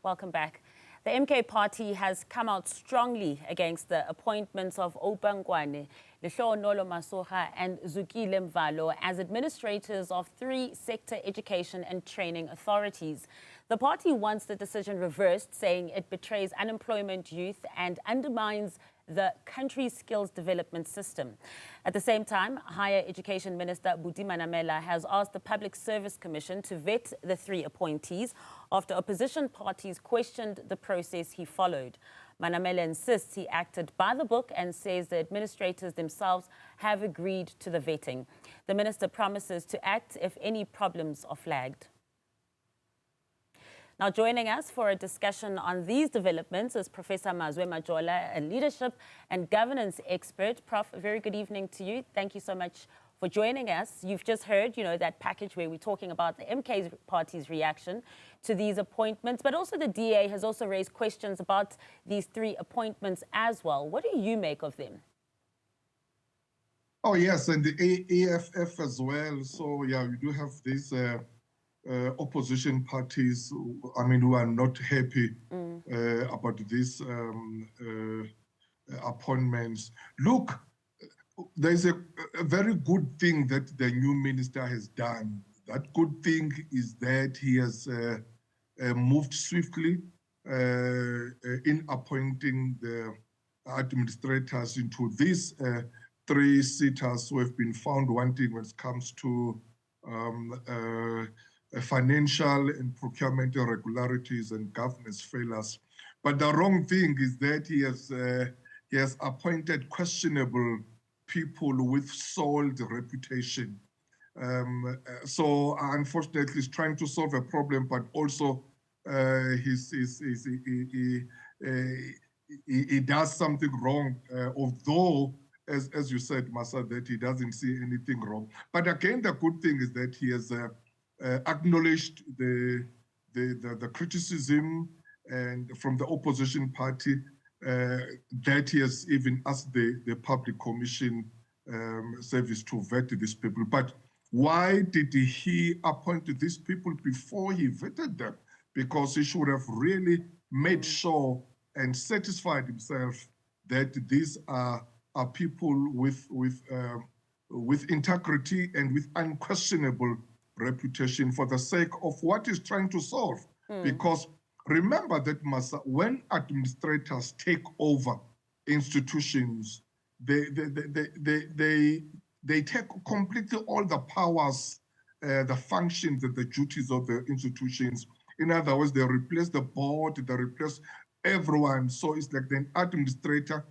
Welcome back. The MK party has come out strongly against the appointments of Oupa Nkoane, Leholonolo Masoga and Zukile Mvalo as administrators of 3 sector education and training authorities. The party wants the decision reversed, saying it betrays unemployment youth and undermines the country's skills development system. At the same time, Higher Education Minister Buti Manamela has asked the Public Service Commission to vet the 3 appointees after opposition parties questioned the process he followed. Manamela insists he acted by the book and says the administrators themselves have agreed to the vetting. The minister promises to act if any problems are flagged. Now, joining us for a discussion on these developments is Professor Mazwe Majola, a leadership and governance expert. Prof, a very good evening to you. Thank you so much for joining us. You've just heard, that package where we're talking about the MK party's reaction to these appointments, but also the DA has also raised questions about these 3 appointments as well. What do you make of them? Oh, yes, and the AFF as well. So, yeah, we do have these opposition parties, who are not happy about these appointments. Look, there's a very good thing that the new minister has done. That good thing is that he has moved swiftly in appointing the administrators into these 3 sitters who have been found wanting when it comes to financial and procurement irregularities and governance failures. But the wrong thing is that he has appointed questionable people with soiled reputation. So unfortunately, he's trying to solve a problem, but also he does something wrong, although, as you said, Masa, that he doesn't see anything wrong. But again, the good thing is that he has acknowledged the criticism and from the opposition party that he has even asked the Public Commission Service to vet these people. But why did he appoint these people before he vetted them? Because he should have really made sure and satisfied himself that these are people with integrity and with unquestionable reputation for the sake of what he's trying to solve. Because remember that, Masa, when administrators take over institutions, they take completely all the powers, the functions and the duties of the institutions. In other words, they replace the board, they replace everyone. So it's like the administrator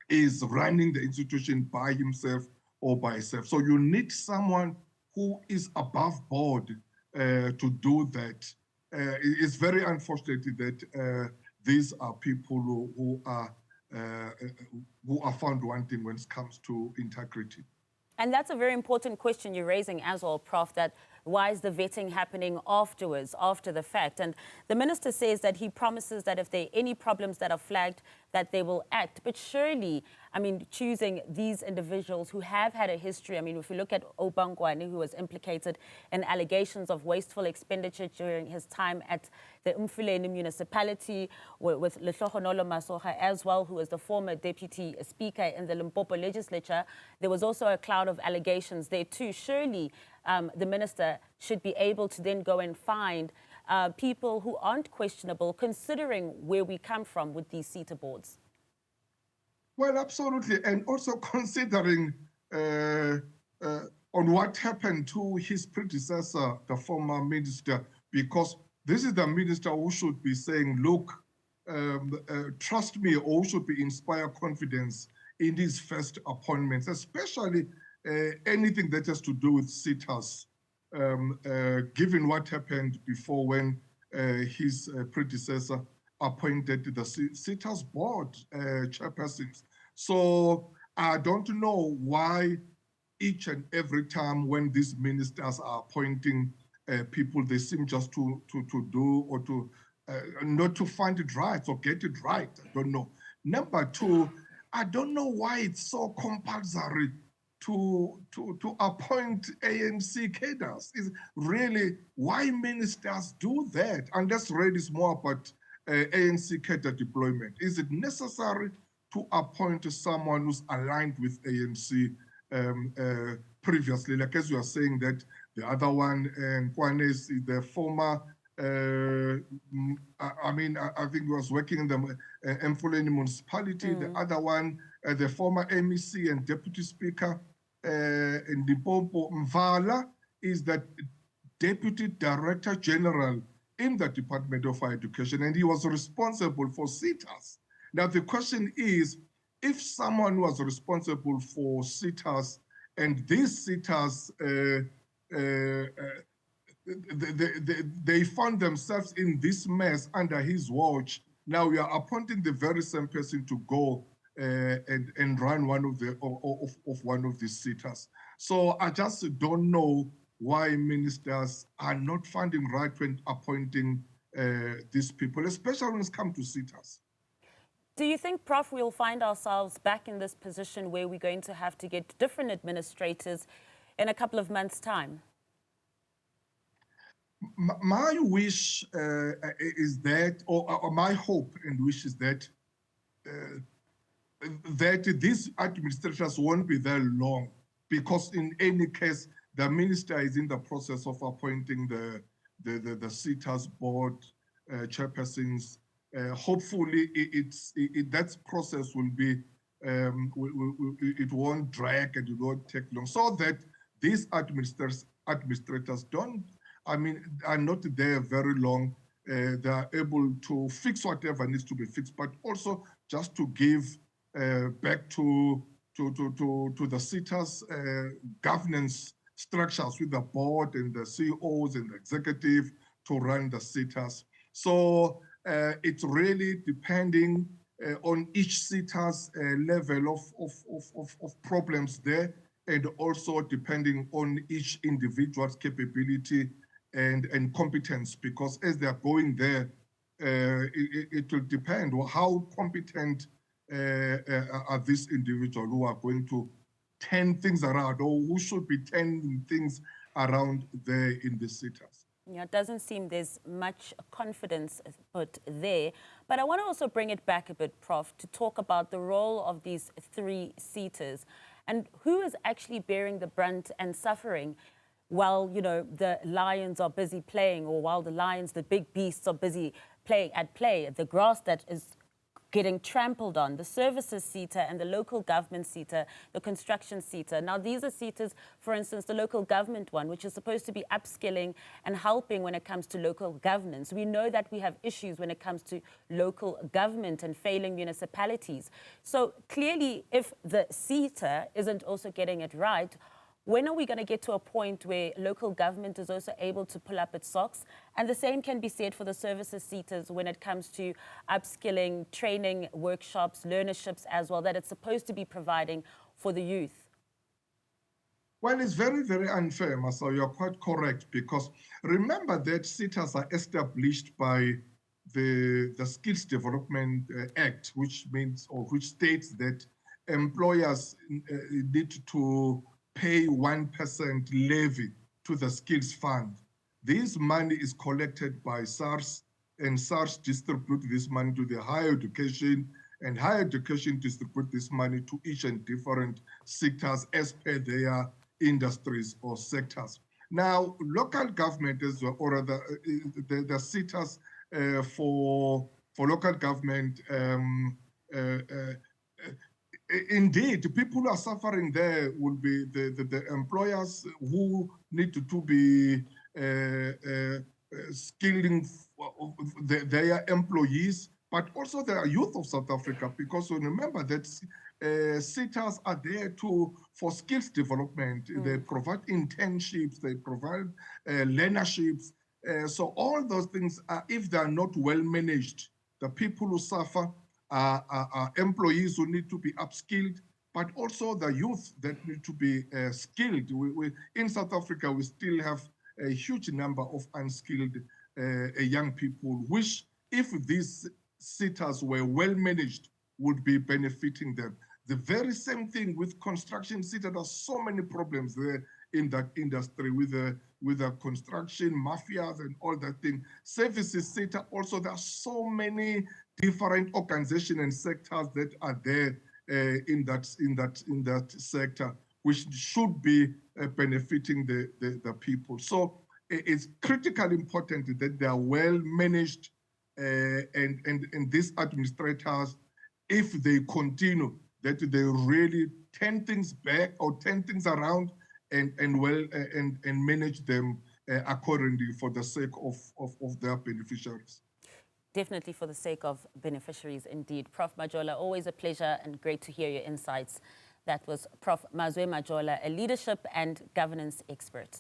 is running the institution by himself or by herself. So you need someone who is above board to do that. It's very unfortunate that these are people who are found wanting when it comes to integrity. And that's a very important question you're raising as well, Prof, that why is the vetting happening afterwards, after the fact? And the minister says that he promises that if there are any problems that are flagged, that they will act. But surely, choosing these individuals who have had a history, if we look at Oupa Nkoane, who was implicated in allegations of wasteful expenditure during his time at the Mfuleni municipality, with Leholonolo Masoga as well, who was the former deputy speaker in the Limpopo legislature, there was also a cloud of allegations there too. Surely the minister should be able to then go and find people who aren't questionable, considering where we come from with these SETA boards. Well, absolutely. And also considering on what happened to his predecessor, the former minister, because this is the minister who should be saying, look, trust me, or should be inspire confidence in these first appointments, especially anything that has to do with SETAs, given what happened before when his predecessor appointed the SETA's board chairpersons. So I don't know why each and every time when these ministers are appointing people, they seem just to do or to not to find it right or get it right. I don't know. Number 2, I don't know why it's so compulsory to appoint ANC cadres. Is really why ministers do that, and that's really more about ANC cadre deployment. Is it necessary to appoint someone who's aligned with ANC previously? Like as you are saying that the other one, Nkoane, is the former. I think he was working in the Mfuleni municipality. The other one, the former MEC and deputy speaker in Limpopo, Mvalo, is the deputy director general in the Department of Higher Education, and he was responsible for SETAs. Now the question is, if someone was responsible for SETAs and these SETAs they found themselves in this mess under his watch. Now we are appointing the very same person to go and run one of the one of these SETAs. So I just don't know why ministers are not finding right when appointing these people, especially when it comes to SETAs. Do you think, Prof, we'll find ourselves back in this position where we're going to have to get different administrators in a couple of months' time? My wish is that, or my hope and wish is that that these administrators won't be there long, because in any case, the minister is in the process of appointing the SETA's board chairpersons. Hopefully, that process will be, it won't drag and it won't take long, so that these administrators are not there very long. They are able to fix whatever needs to be fixed, but also just to give back to the SETA's governance structures with the board and the CEOs and the executive to run the SETAs. So it's really depending on each SETA's level of problems there, and also depending on each individual's capability and competence, because as they are going there, it will depend on how competent are these individuals who are going to turn things around, or who should be turning things around there in the SETAs. Yeah, it doesn't seem there's much confidence put there. But I want to also bring it back a bit, Prof, to talk about the role of these three SETAs and who is actually bearing the brunt and suffering while, you know, the lions are busy playing, or while the lions, the big beasts, are busy playing at play, the grass that is getting trampled on, the services SETA and the local government SETA, the construction SETA. Now, these are SETAs, for instance, the local government one, which is supposed to be upskilling and helping when it comes to local governance. We know that we have issues when it comes to local government and failing municipalities. So clearly, if the SETA isn't also getting it right, when are we going to get to a point where local government is also able to pull up its socks? And the same can be said for the services SETAs when it comes to upskilling, training, workshops, learnerships as well, that it's supposed to be providing for the youth. Well, it's very, very unfair, Maso. You're quite correct, because remember that SETAs are established by the Skills Development Act, which means, or which states that employers need to pay 1% levy to the skills fund. This money is collected by SARS, and SARS distribute this money to the higher education, and higher education distribute this money to each and different sectors as per their industries or sectors. Now, local government as well, or the SETAs for local government, indeed, people who are suffering there will be the employers who need to be skilling their employees, but also the youth of South Africa, because remember that SETAs are there for skills development. They provide internships, they provide learnerships. So all those things, if they are not well managed, the people who suffer are employees who need to be upskilled, but also the youth that need to be skilled. In South Africa, we still have a huge number of unskilled young people, which, if these SETAs were well managed, would be benefiting them. The very same thing with construction SETA. There's so many problems there in that industry with the construction mafias and all that thing. Services SETA also, there are so many different organizations and sectors that are there in that sector, which should be benefiting the people. So it's critically important that they are well managed, and these administrators, if they continue, that they really turn things back or turn things around and manage them accordingly for the sake of their beneficiaries. Definitely for the sake of beneficiaries, indeed. Prof. Majola, always a pleasure and great to hear your insights. That was Prof. Mazwe Majola, a leadership and governance expert.